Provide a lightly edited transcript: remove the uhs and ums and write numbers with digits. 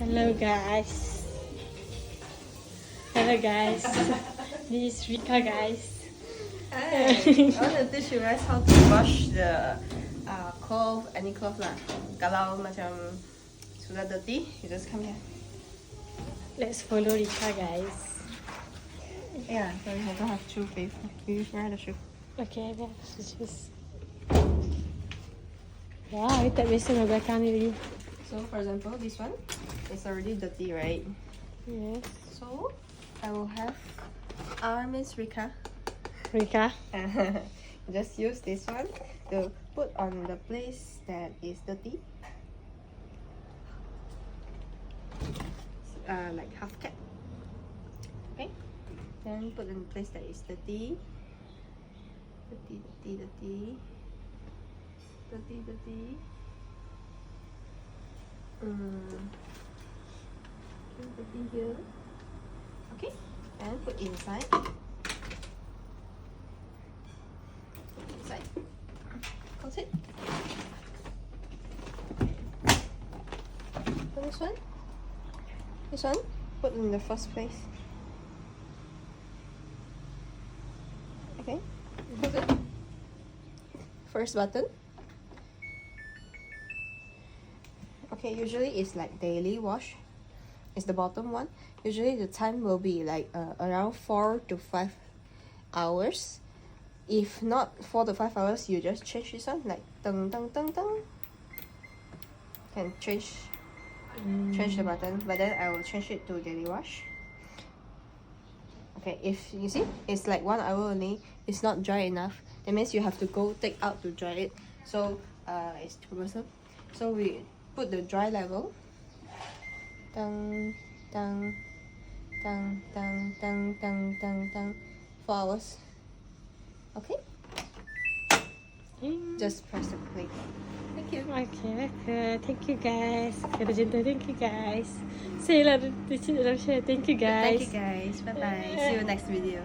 Hello guys. Hello guys. This is Rika guys. Hi. I want to teach you guys how to wash the cloth, any cloth lah. Kalau macam sudah dirty, you just come here. Let's follow Rika guys. Yeah, so you don't have shoe, babe. You wear the shoe. Okay, let's just. Wow, you tak biasa nak belakang ni. So for example, this one is already dirty, right? Yes. So I will have Miss Rika. Rika. Just use this one to put on the place that is dirty. Like half cap. Okay. Then put in the place that is dirty. Dirty. Dirty here. Okay. And put inside. Inside. Close it. And this one. This one. Put in the first place. Okay. Close it. First button. Okay, usually it's like daily wash. It's the bottom one. Usually the time will be like around 4 to 5 hours. If not 4 to 5 hours, you just change this one, like dang. Can change the button, but then I will change it to daily wash. Okay, if you see it's like 1 hour only, it's not dry enough. That means you have to go take out to dry it. So it's troublesome. So we put the dry level. Dang. 4 hours. Okay. Just press the plate. Thank you. Okay. Thank you guys. Kata cinta, thank you guys. Say lah, thank you guys. Thank you guys. Bye bye. See you next video.